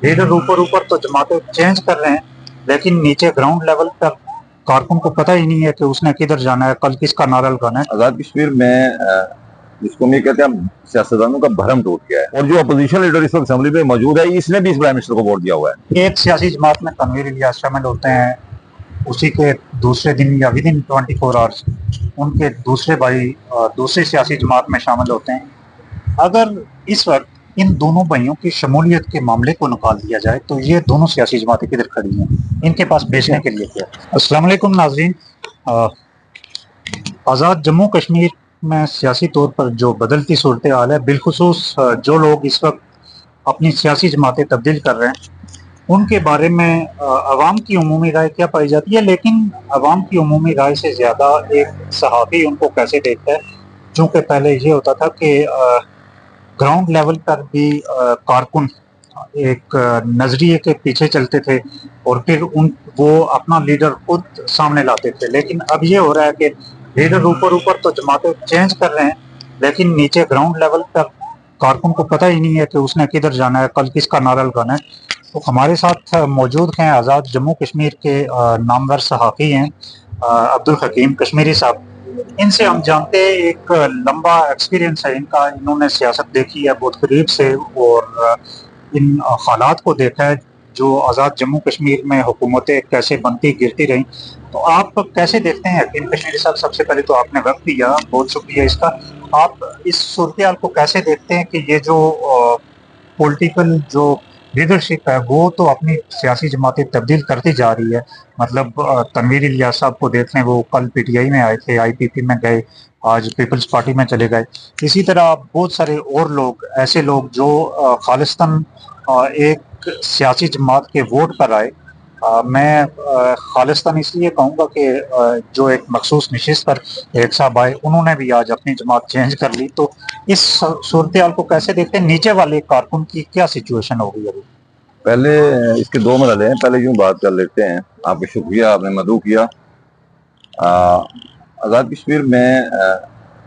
Leader ऊपर ऊपर तो जमातें चेंज कर रहे हैं, लेकिन नीचे ग्राउंड लेवल पर कारकुन को पता ही नहीं है कि उसने किधर जाना है, कल किसका नारा लगाना है। आजाद कश्मीर में जिसको हम ये कहते हैं सियासतदानों का भरम टूट गया है, और जो अपोजिशन लीडर इस वक्त असेंबली में मौजूद है, इसने भी इस प्राइम मिनिस्टर को वोट दिया हुआ है। एक सियासी जमात में तनवीर इलियास शामिल होते हैं, उसी के दूसरे दिन या विद इन 24 आवर्स उनके दूसरे भाई दूसरी सियासी जमात में शामिल होते हैं। अगर इस वक्त इन दोनों भाइयों की शमूलियत के मामले को निकाल दिया जाए तो ये दोनों सियासी जमातें किधर खड़ी हैं, इनके पास बेचने के लिए क्या है। अस्सलाम वालेकुम नाज़रीन, आज़ाद जम्मू कश्मीर में सियासी तौर पर जो बदलती सूरत हाल है, बिलखुसूस जो लोग इस वक्त अपनी सियासी जमातें तब्दील कर रहे हैं, उनके बारे में अवाम की उमूमी राय क्या पाई जाती है, लेकिन अवाम की उमूमी राय से ज़्यादा एक सहाफ़ी उनको कैसे देखता है। चूँकि पहले ये होता था कि ग्राउंड लेवल पर भी कारकुन एक नज़रिए के पीछे चलते थे और फिर उन वो अपना लीडर खुद सामने लाते थे, लेकिन अब ये हो रहा है कि लीडर ऊपर ऊपर तो जमातें चेंज कर रहे हैं, लेकिन नीचे ग्राउंड लेवल पर कारकुन को पता ही नहीं है कि उसने किधर जाना है, कल किसका नारा लगाना है। तो हमारे साथ मौजूद हैं आज़ाद जम्मू कश्मीर के नामवर सहाफ़ी हैं अब्दुल हकीम कश्मीरी साहब। इनसे हम जानते हैं, एक लंबा एक्सपीरियंस है इनका, इन्होंने सियासत देखी है बहुत करीब से और इन हालात को देखा है जो आज़ाद जम्मू कश्मीर में हुकूमतें कैसे बनती गिरती रहीं। तो आप कैसे देखते हैं हकीम कश्मीरी साहब, सबसे पहले तो आपने वक्त दिया, बहुत शुक्रिया इसका। आप इस सूरत हाल को कैसे देखते हैं कि ये जो पॉलिटिकल जो लीडरशिप है वो तो अपनी सियासी जमातें तब्दील करती जा रही है। मतलब तनवीर इलियास साहब को देख लें, वो कल पीटीआई में आए थे, आईपीपी में गए, आज पीपल्स पार्टी में चले गए। इसी तरह बहुत सारे और लोग, ऐसे लोग जो खालिस्तान एक सियासी जमात के वोट पर आए। मैं खालिस्तान इसलिए कहूँगा कि जो एक मखसूस नशिस्त पर एक साहब आए, उन्होंने भी आज अपनी जमात चेंज कर ली। तो इस सूरत हाल को कैसे देखते हैं, नीचे वाले कारकुन की क्या सिचुएशन हो गई अभी। पहले इसके दो मरहले हैं, पहले यूं बात कर लेते हैं। आपका शुक्रिया, आपने मदऊ किया। आजाद कश्मीर में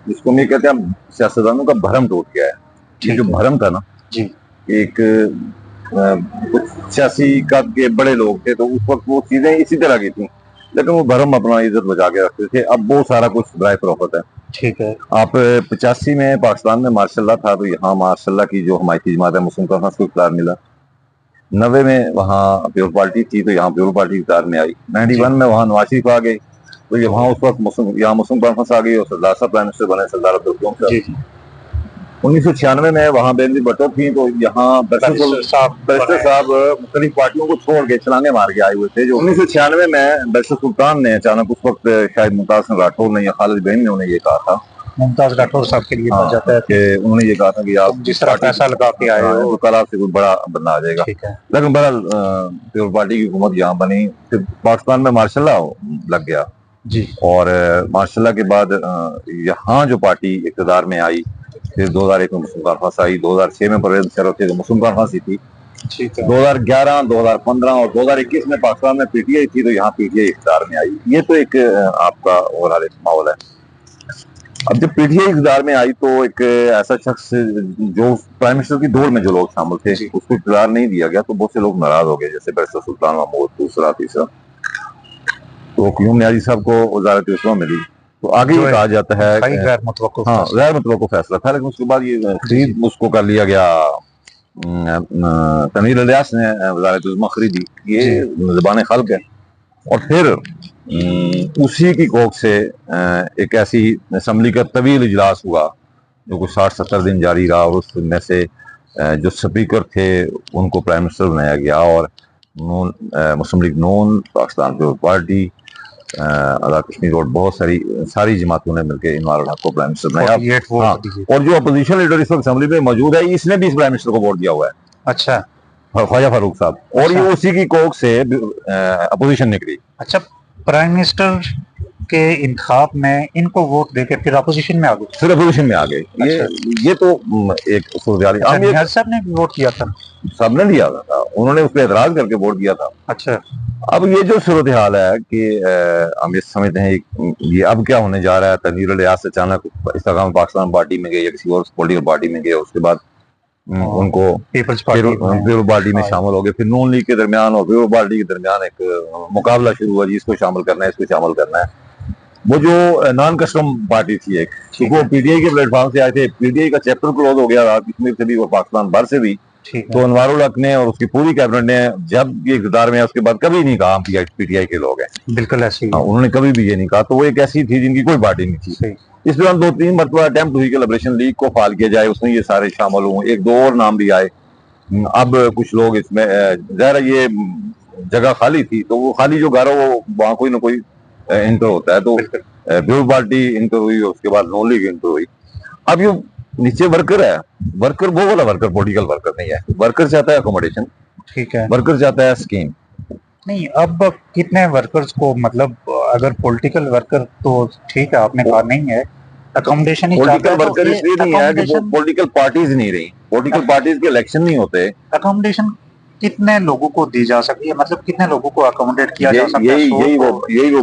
जिसको हम ये कहते हैं सियासतदानों का भरम टूट गया है। ये जो भरम था ना जी, एक कुछ सियासी कद के बड़े लोग थे, तो उस वक्त वो चीजें इसी तरह की थी, लेकिन वो भरम अपना इज्जत बचा के रखते थे। अब वो सारा कुछ ड्राई प्रॉफिट है। ठीक है। आप 85 में पाकिस्तान में मार्शल था, तो यहाँ मार्शल की जो हमायती जमात है मुस्लिम कॉन्फ्रेंस को इख्तियार मिला। 90 में वहाँ प्योर पार्टी थी, तो यहाँ प्योर पार्टी इख्तियार में आई। 91 में वहाँ नवाज शरीफ आ गए, तो यहाँ उस वक्त यहाँ मुस्लिम कॉन्फ्रेंस आ गई और सरदार साहब प्राइम मिनिस्टर बने, सरदार अब्दुल कलाम साहब। 1996 में वहाँ बेनजीर भुट्टो थी, तो यहाँ बैरिस्टर साहब मुख्तलिफ पार्टियों को छोड़ के छलांगे मार के आए हुए थे। जो 1996 में बैरिस्टर सुल्तान ने अचानक, उस वक्त शायद मुमताज राठौर ने या खालिद बहन ने उन्हें ये कहा था, मुमताज राठौर साहब के लिए हाँ, जाता है कि उन्होंने ये कहा था कि आप जिस तरह पैसा लगा के आए हो तो कल आपसे कोई बड़ा बंदा आ जाएगा। लेकिन बहरहाल प्योर पार्टी की हुकूमत यहाँ बनी, फिर पाकिस्तान में मार्शल लग गया जी, और मार्शल के बाद यहाँ जो पार्टी इक़्तिदार में आई, फिर 2001 में मुस्लिम कॉन्फ्रेंस आई, 2006 में परवेज मुशर्रफ थे तो मुस्लिम कॉन्फ्रेंस ही थी। 2011, 2015 और 2021 में पाकिस्तान में पीटीआई थी, तो यहाँ पीटीआई इक़्तिदार में आई। ये तो एक आपका ओवरऑल माहौल है। अब जब पीटीआई इक़्तिदार में आई, तो एक ऐसा शख्स जो प्राइम मिनिस्टर की दौड़ में जो लोग शामिल थे, उसको इक़्तिदार नहीं दिया गया, तो बहुत से लोग नाराज हो गए, जैसे बैरिस्टर सुल्तान महमूद, दूसरा तीसरा। तो क्यूम न्याजी साहब को वज़ारत इस्लाम मिली, तो आगे ये कहा जाता है गैर मुतवक्को फैसला था, लेकिन उसके बाद ये खरीद उसको कर लिया गया। तनवीर इलियास ने वज़ारत इस्लाम खरीदी, ये ज़बान खल्क है। और फिर उसी की कोख से एक ऐसी असम्बली का तवील इजलास हुआ जो कुछ 60-70 दिन जारी रहा, और उसमें से जो स्पीकर थे उनको प्राइम मिनिस्टर बनाया गया, और मुस्लिम लीग नून, पाकिस्तान पीपल्स पार्टी, आज़ाद कश्मीर और बहुत सारी जमातों ने मिलकर इमरान हक को प्राइम मिनिस्टर बनाया। और जो अपोजिशन लीडर इस वक्त असेंबली में मौजूद है, इसने भी इस प्राइम मिनिस्टर को वोट दिया हुआ है। अच्छा, ख्वाजा फारूक साहब, और ये उसी की कोख से अपोजिशन निकली। अच्छा, प्राइम मिनिस्टर के इंतखाब में इनको वोट देके फिर अपोजिशन में आ गए, फिर अपोजिशन में आ गए। ये तो एक सूरत साहब ने भी वोट किया था, सबने दिया था, उन्होंने उस पर एतराज करके वोट दिया था। अच्छा, अब ये जो सूरत हाल है कि हम ये समझते हैं ये अब क्या होने जा रहा है। तनवीर इलियास अचानक इस्तेकाम पाकिस्तान पार्टी में गए या किसी और पॉलिटिकल पार्टी में गए, उसके बाद उनको पीपल्स पीपल पार्टी में शामिल हो गए। फिर नून लीग के दरमियान और पीपल पार्टी के दरमियान एक मुकाबला शुरू हुआ जी, इसको शामिल करना है, इसको शामिल करना है। वो जो नॉन कस्टम पार्टी थी एक, वो पीटीआई के प्लेटफॉर्म से आए थे। पीटीआई का चैप्टर क्लोज हो गया था कश्मीर से भी और पाकिस्तान भर से भी। तो अनवारुल हक ने और उसकी पूरी कैबिनेट ने जब ये इक़्तिदार में है उसके बाद कभी नहीं कहा हम पीटीआई के लोग हैं। बिल्कुल ऐसे ही उन्होंने कभी भी ये नहीं कहा। तो वो एक ऐसी थी जिनकी कोई पार्टी नहीं थी। इस दौरान 2-3 मरतबा अटेम्प्ट हुई कि लिबरेशन लीग को फाल किया जाए, उसमें ये सारे शामिल हुए। एक दो और नाम भी आए। अब कुछ लोग इसमें ज़ाहिर ये जगह खाली थी, तो वो खाली जो घर है वो वहाँ कोई ना कोई इंटर होता है। तो पीपल पार्टी इंटर हुई, उसके बाद नून लीग इंटर हुई। अब ये नीचे वर्कर है, वर्कर वो वाला वर्कर पॉलिटिकल वर्कर नहीं है। वर्कर चाहता है अकोमोडेशन, ठीक है, वर्कर चाहता है स्कीम। नहीं, अब कितने वर्कर्स को, मतलब अगर पॉलिटिकल वर्कर तो ठीक है आपने कहा नहीं है, अकोमोडेशन ही पॉलिटिकल वर्कर इसलिए नहीं है कि वो पॉलिटिकल पार्टीज नहीं रही, पॉलिटिकल पार्टीज के इलेक्शन नहीं होते। अकोमोडेशन कितने लोगों को दी जा सकती है, मतलब कितने लोगों को अकोमोडेट किया जा सकता है? यही वो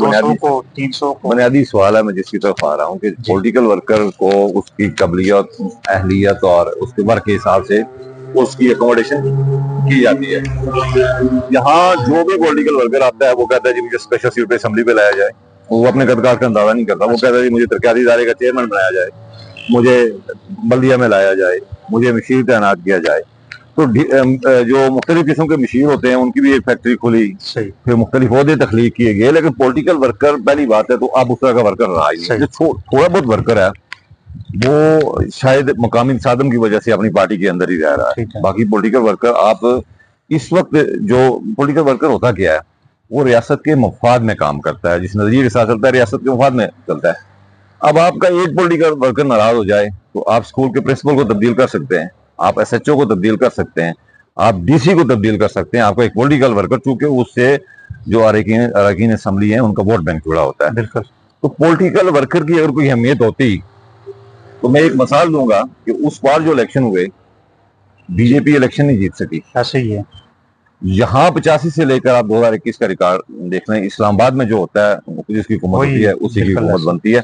बुनियादी सवाल है मैं जिसकी तरफ आ रहा हूँ कि पॉलिटिकल वर्कर को उसकी काबिलियत, अहलियत और उसके वर्क के हिसाब से उसकी अकोमोडेशन की जाती है। यहाँ जो भी पॉलिटिकल वर्कर आता है वो कहता है जी मुझे स्पेशल सीट पे असेंबली पे लाया जाए। वो अपने कदकार का अंदाजा नहीं करता। वो कहता है जी मुझे तरक्याती इदारे का चेयरमैन बनाया जाए, मुझे बल्दिया में लाया जाए, मुझे मशीर तैनात किया जाए। तो जो मुख्तलिफ किस्म के मशीर होते हैं उनकी भी एक फैक्ट्री खुली, फिर मुख्तलिफ ओहदे तख्लीक किए गए। लेकिन पॉलिटिकल वर्कर पहली बात है तो अब उस तरह का वर्कर रहा ही नहीं। जो थोड़ा बहुत वर्कर है वो शायद मकामी साधन की वजह से अपनी पार्टी के अंदर ही रह रहा है। बाकी पॉलिटिकल वर्कर आप इस वक्त जो पॉलिटिकल वर्कर होता क्या है, वो रियासत के मफाद में काम करता है, जिस नजरिए के साथ चलता है रियासत के मफाद में चलता है। अब आपका एक पॉलिटिकल वर्कर नाराज हो जाए तो आप स्कूल के प्रिंसिपल को तब्दील कर सकते हैं, आप एसएचओ को तब्दील कर सकते हैं, आप डीसी को तब्दील कर सकते हैं। आपका एक पॉलिटिकल वर्कर, चूंकि उससे जो अरकान असम्बली है उनका वोट बैंक जुड़ा होता है। बिल्कुल। तो पॉलिटिकल वर्कर की अगर कोई अहमियत होती तो मैं एक मिसाल दूंगा कि उस बार जो इलेक्शन हुए बीजेपी इलेक्शन नहीं जीत सकी। ऐसे ही है। यहाँ 85 से लेकर आप 2021 का रिकॉर्ड देख रहे हैं, इस्लामाबाद में जो होता है जिसकी हुकूमत होती है उसी की हुकूमत बनती है।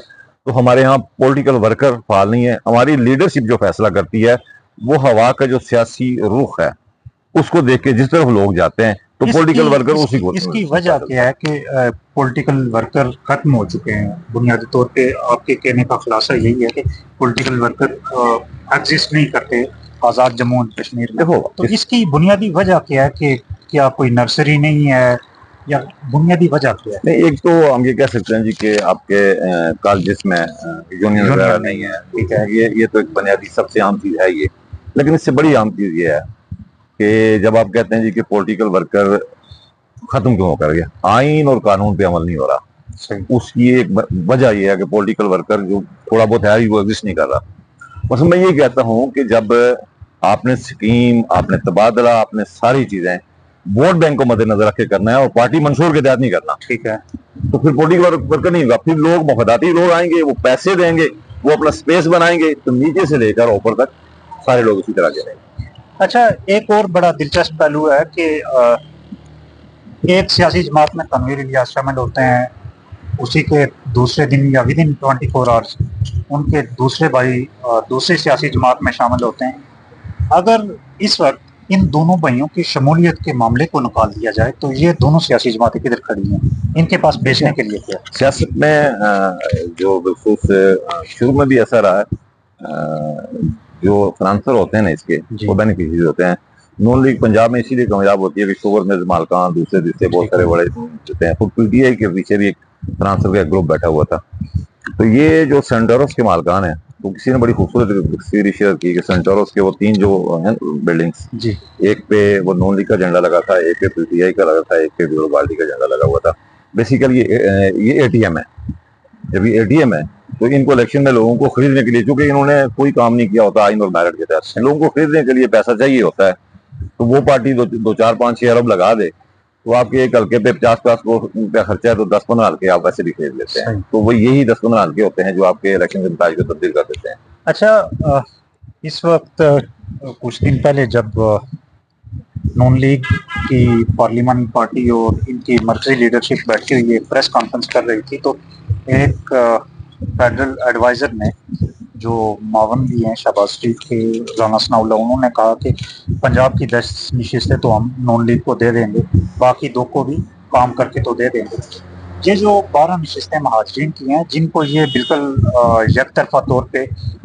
तो हमारे यहाँ पॉलिटिकल वर्कर फाल नहीं है। हमारी लीडरशिप जो फैसला करती है वो हवा का जो सियासी रुख है उसको देख के जिस तरफ लोग जाते हैं तो पॉलिटिकल वर्कर उसी को। इसकी वजह क्या है कि पॉलिटिकल वर्कर खत्म हो चुके हैं? बुनियादी तौर पे आपके कहने का खुलासा यही है कि पॉलिटिकल वर्कर एग्जिस्ट नहीं करते आजाद जम्मू एंड कश्मीर में। देखो, तो इसकी बुनियादी वजह क्या है कि क्या कोई नर्सरी नहीं है या बुनियादी वजह क्या है? नहीं, एक तो हम ये कह सकते हैं जी कि आपके कॉलेजेस में यूनियन वगैरह नहीं है, ठीक है, ये तो एक बुनियादी सबसे आम चीज है ये। लेकिन इससे बड़ी आम चीज ये है कि जब आप कहते हैं जी कि पॉलिटिकल वर्कर खत्म क्यों कर गया, आइन और कानून पे अमल नहीं हो रहा, उसकी एक वजह यह है कि पॉलिटिकल वर्कर जो थोड़ा बहुत है वो एग्जिस्ट नहीं कर रहा। बस मैं ये कहता हूँ कि जब आपने स्कीम, आपने तबादला, आपने सारी चीजें वोट बैंक को मद्देनजर रख के करना है और पार्टी मंशूर के तहत नहीं करना, ठीक है, तो फिर पॉलिटिकल वर्कर नहीं होगा। फिर लोग मफदाती लोग आएंगे, वो पैसे देंगे, वो अपना स्पेस बनाएंगे, तो नीचे से लेकर ऊपर तक सारे लोग इसी तरह के रहेंगे। अच्छा, एक और बड़ा दिलचस्प पहलू है कि एक सियासी जमात में तनवीर इलियास शामिल होते हैं, उसी के दूसरे दिन या विद इन 24 आवर्स उनके दूसरे भाई दूसरी सियासी जमात में शामिल होते हैं। अगर इस वक्त इन दोनों भाइयों की शमूलियत के मामले को निकाल दिया जाए तो ये दोनों सियासी जमातें किधर खड़ी हैं? इनके पास बेचने के लिए क्या? सियासत में जो बिल्कुल शुरू में भी ऐसा रहा है, जो फाइनेंसर होते हैं ना इसके वो बेनिफिशियरी होते हैं। नून लीग पंजाब में इसीलिए कामयाब होती है कि शुगर में मालकान दूसरे दूसरे बहुत सारे बड़े होते हैं। तो पीटीआई के पीछे भी एक फाइनेंसर का ग्रुप बैठा हुआ था। तो ये जो सेंटोरस के मालकान है, तो किसी ने बड़ी खूबसूरत तस्वीर शेयर की कि सेंटोरस के वो 3 जो हैं बिल्डिंग्स, एक पे वो नून लीग का झंडा लगा था, एक पे पीटीआई का लगा था, एक पे पीपल पार्टी का झंडा लगा हुआ था। बेसिकली ये एटीएम है। जब ये एटीएम है तो इनको इलेक्शन में लोगों को खरीदने के लिए, चूंकि इन्होंने कोई काम नहीं किया होता आइन और मेरिट के तहत, लोगों को खरीदने के लिए पैसा चाहिए होता है। तो वो पार्टी 2-4-5-6 अरब लगा दे तो आपके एक हल्के पे 50-50 रुपया खर्चा है तो 10-15 हल्के आप वैसे भी खरीद लेते हैं। तो वो यही 10-15 हल्के होते हैं जो आपके इलेक्शन के नतीजे को तब्दील कर देते हैं। अच्छा, इस वक्त कुछ दिन पहले जब नून लीग की पार्लियामेंट पार्टी और इनकी मर्कजी लीडरशिप बैठी हुई एक प्रेस कॉन्फ्रेंस कर रही थी, तो एक फेडरल एडवाइजर ने जो मावन भी हैं शहबाज शरीफ के, राना सनाउल्लाह, उन्होंने कहा कि पंजाब की 10 नशिस्तें तो हम नून लीग को दे देंगे, बाकी 2 को भी काम करके तो दे देंगे। ये जो 12 नशिस्तें महाजरीन की हैं, जिनको ये बिल्कुल यकतरफा तौर पे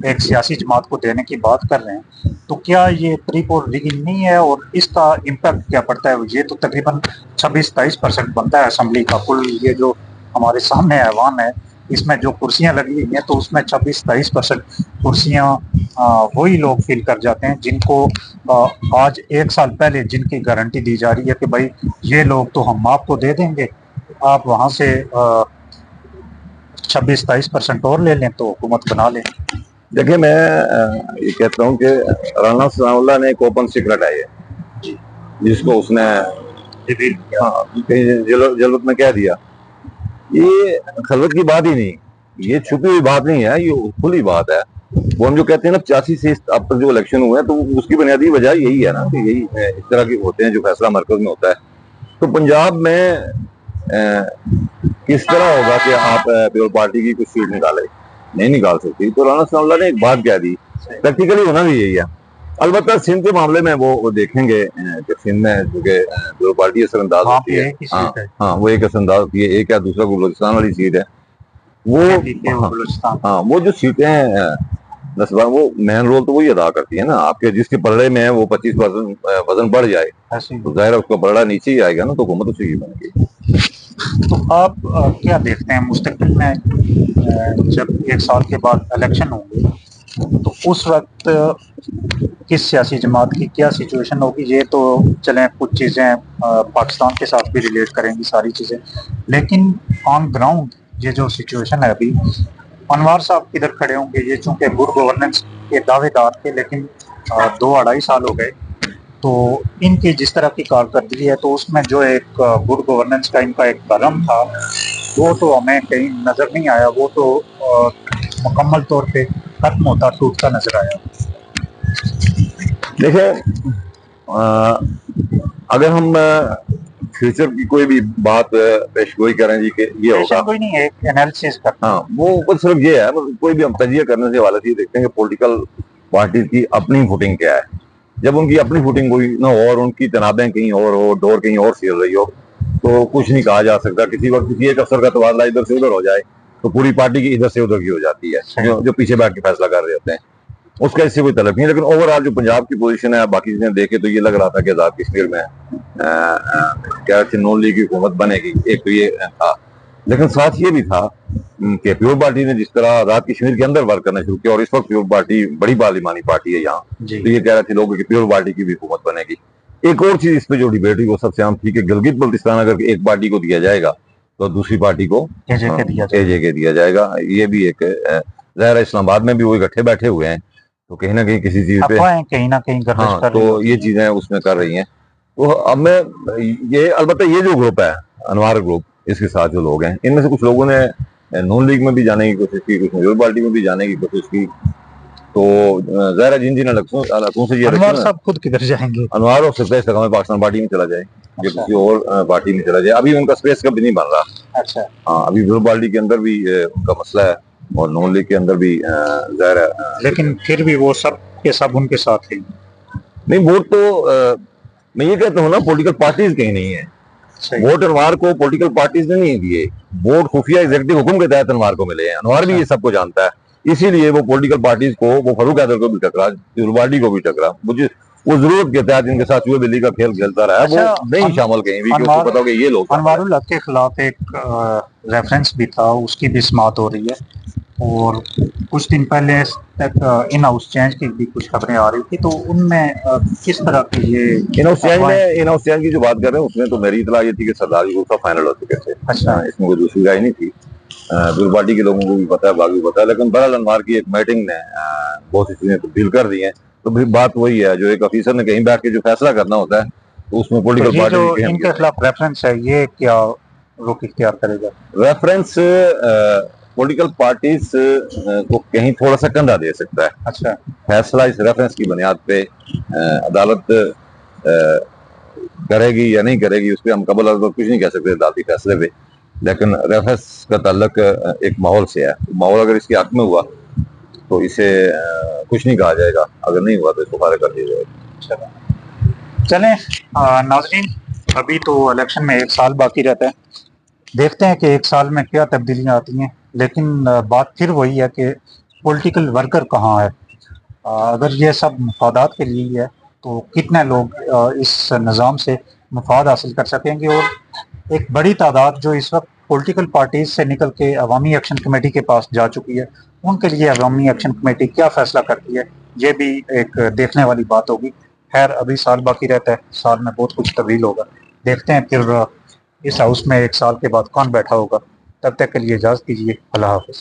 एक सियासी जमात को देने की बात कर रहे हैं, तो क्या ये क्रीप और रिगिंग नहीं है और इसका इम्पैक्ट क्या पड़ता है? ये तो तकरीबन 26-23% बनता है असम्बली का कुल, ये जो हमारे सामने ऐवान है इसमें जो कुर्सियां लगी हुई हैं, तो उसमें 26-23% कुर्सियां वही लोग फिल कर जाते हैं जिनको आज 1 साल पहले जिनकी गारंटी दी जा रही है कि भाई ये लोग तो हम आपको दे देंगे, आप वहां से 26-23% और ले लें तो हुकूमत बना लें। देखिए, मैं ये कहता हूँ कि राना सनाउल्लाह ने एक ओपन सीक्रेट है ये, जिसको उसने कहीं जलवत में कह दिया। ये खलवत की बात ही नहीं, ये छुपी हुई बात नहीं है, ये खुली बात है। वो हम जो कहते हैं ना 85 से अब तक जो इलेक्शन हुए हैं, तो उसकी बुनियादी वजह यही है ना कि यही इस तरह के होते हैं जो फैसला मरकज में होता है। तो पंजाब में किस तरह होगा कि आप प्योर पार्टी की कुछ सीट निकाले, नहीं निकाल सकती। तो राना सनाउल्लाह ने एक बात कह दी, प्रैक्टिकली होना भी यही है। अलबत्ता सिंध के मामले में वो देखेंगे कि सिंध में जो कि प्योर पार्टी असरअंदाज होती है। हाँ, वो एक असरअंदाज होती है, एक है, दूसरा बलूचिस्तान वाली सीट है। वो वो जो सीटें हैं 10 बार, वो मेन रोल तो वही अदा करती है ना। आपके जिसके पलड़े में है वो 25% वजन बढ़ जाए तो जाहिर है उसका पलड़ा नीचे ही आएगा ना, तो हुकूमत उसी की बनेगी। तो आप क्या देखते हैं मुस्तकबिल में, जब 1 साल के बाद इलेक्शन होंगे तो उस वक्त किस सियासी जमात की क्या सिचुएशन होगी? ये तो चलें कुछ चीज़ें पाकिस्तान के साथ भी रिलेट करेंगी सारी चीज़ें, लेकिन ऑन ग्राउंड ये जो सिचुएशन है अभी, अनवार साहब किधर खड़े होंगे? ये चूंकि गुड गवर्नेंस के दावेदार थे, लेकिन 2-2.5 साल हो गए, तो इनकी जिस तरह की कारकर्दगी है, तो उसमें जो एक गुड गवर्नेंस का इनका एक कदम था, वो तो हमें कहीं नज़र नहीं आया। वो तो मुकम्मल तौर पे खत्म होता टूटता नजर आया। देखिए, अगर हम फ्यूचर की कोई भी बात पेशगोई करें जी कि ये होगा, कोई नहीं है, एक एनालिसिस करना। हाँ, वो सिर्फ ये है, कोई भी हम तजिया करने से वाले से देखते हैं कि पॉलिटिकल पार्टी की अपनी फुटिंग क्या है। जब उनकी अपनी फुटिंग कोई ना हो और उनकी तनाबें कहीं और हो, डोर कहीं और सिल रही हो, तो कुछ नहीं कहा जा सकता। किसी वक्त किसी एक अफसर का तबादला इधर से उधर हो जाए तो पूरी पार्टी की इधर से उधर की हो जाती है, जो पीछे बैठ के फैसला कर रहे होते हैं। उसका इससे कोई तलब नहीं है। लेकिन ओवरऑल जो पंजाब की पोजीशन है, बाकी चीजें देखे तो ये लग रहा था कि आजाद कश्मीर में क्या नॉन लीग की हुकूमत बनेगी, एक तो ये था। लेकिन साथ ये भी था कि प्योर पार्टी ने जिस तरह आजाद कश्मीर के अंदर वर्क करना शुरू किया, और इस वक्त प्योर पार्टी बड़ी पार्लिमानी पार्टी है यहाँ, तो ये कह रहे थे लोग कि प्योर पार्टी की भी हुकूमत बनेगी। एक और चीज इस पे जो डिबेट हुई वो सबसे आम थी कि गिलगित बल्तिस्तान अगर एक पार्टी को दिया जाएगा तो दूसरी पार्टी को एजे के दिया जाएगा। ये भी एक ज़ाहिर, इस्लामाबाद में भी वो इकट्ठे बैठे हुए हैं, तो कहीं ना कहीं किसी चीज पे कहीं ना कहीं हाँ, तो ये चीजें उसमें कर रही हैं। तो अब मैं ये अलबत्ता ये जो ग्रुप है अनवार ग्रुप, इसके साथ जो लोग हैं, इनमें से कुछ लोगों ने नून लीग में भी जाने की कोशिश की, कुछ मेजोर पार्टी में भी जाने की कोशिश की। तो ज़ाहिर जिन जिन इलाकों से ये अनवार साहब खुद किधर जाएंगे? अनवार और सकता है पाकिस्तान पार्टी में चला जाए या किसी और पार्टी में चला जाए। अभी उनका स्पेस कभी नहीं बन रहा। अच्छा, हाँ, अभी मेजोर पार्टी के अंदर भी उनका मसला है और नून लीग के अंदर भी ज़ाहिर है, लेकिन फिर भी वो सब के सब उनके साथ हैं। नहीं, वोट तो मैं ये कहता हूँ ना, पॉलिटिकल पार्टीज कहीं नहीं है। वोट अनवार को पॉलिटिकल पार्टीज ने नहीं दिए, वोट खुफिया एग्जीक्यूटिव हुक्म के तहत अनवार को मिले हैं। अनवार भी ये सबको जानता है, इसीलिए वो पॉलिटिकल पार्टीज को, वो फारूक हैदर को भी टकरा, जुलवाडी को भी टकरा, मुझे वो जरूरत के तहत इनके साथ चूहे बिल्ली का खेल खेलता रहा है। वो नहीं शामिल कहीं भी, उसको पता हो कि ये लोग। अनवारुल हक के खिलाफ एक रेफरेंस भी था, उसकी भी समाअत हो रही है, और कुछ दिन पहले तक इन हाउस चेंज की भी कुछ खबरें आ रही थी, तो उनमें किस तरह की ये इन हाउस चेंज की जो बात कर रहे हैं उसमें तो मेरी इतला ये थी कि सरदारी गुस्सा फाइनल हो चुके थे। अच्छा, इसमें कोई दूसरी राय नहीं थी। दूर पार्टी के लोगों को भी पता है, बाकी पता है, लेकिन बहरहाल अनवार की एक मीटिंग ने बहुत सी चीजें तब्दील कर दी हैं। तो बात वही है, जो एक ऑफिसर ने कहीं बैठ के जो फैसला करना होता है, तो उसमें पॉलिटिकल पार्टी जो इनके खिलाफ रेफरेंस है, ये क्या रुख इख्तियार करेगा? रेफरेंस पॉलिटिकल पार्टीज को कहीं थोड़ा सा कंधा दे सकता है। अच्छा, फैसला इस रेफरेंस की बुनियाद पे अदालत करेगी या नहीं करेगी, उस पर हम कबल कुछ नहीं कह सकते अदालती फैसले पे। लेकिन रेफरेंस का ताल्लुक एक माहौल से है। माहौल अगर इसके हक में हुआ तो इसे कुछ नहीं कहा जाएगा, अगर नहीं हुआ तो इसको खारिज कर दिया जाएगा। चलें नाज़रीन, अभी तो इलेक्शन में 1 साल बाकी रहता है, देखते हैं कि 1 साल में क्या तब्दीलियाँ आती हैं। लेकिन बात फिर वही है कि पॉलिटिकल वर्कर कहाँ है। अगर ये सब मफादात के लिए ही है तो कितने लोग इस निज़ाम से मफाद हासिल कर सकेंगे। और एक बड़ी तादाद जो इस वक्त पॉलिटिकल पार्टीज से निकल के अवामी एक्शन कमेटी के पास जा चुकी है, उनके लिए अवामी एक्शन कमेटी क्या फैसला करती है, ये भी एक देखने वाली बात होगी। खैर अभी साल बाकी रहता है, साल में बहुत कुछ तब्दील होगा, देखते हैं फिर इस हाउस में 1 साल के बाद कौन बैठा होगा। तब तक के लिए इजाज़त दीजिए, अल्लाह हाफ़िज़।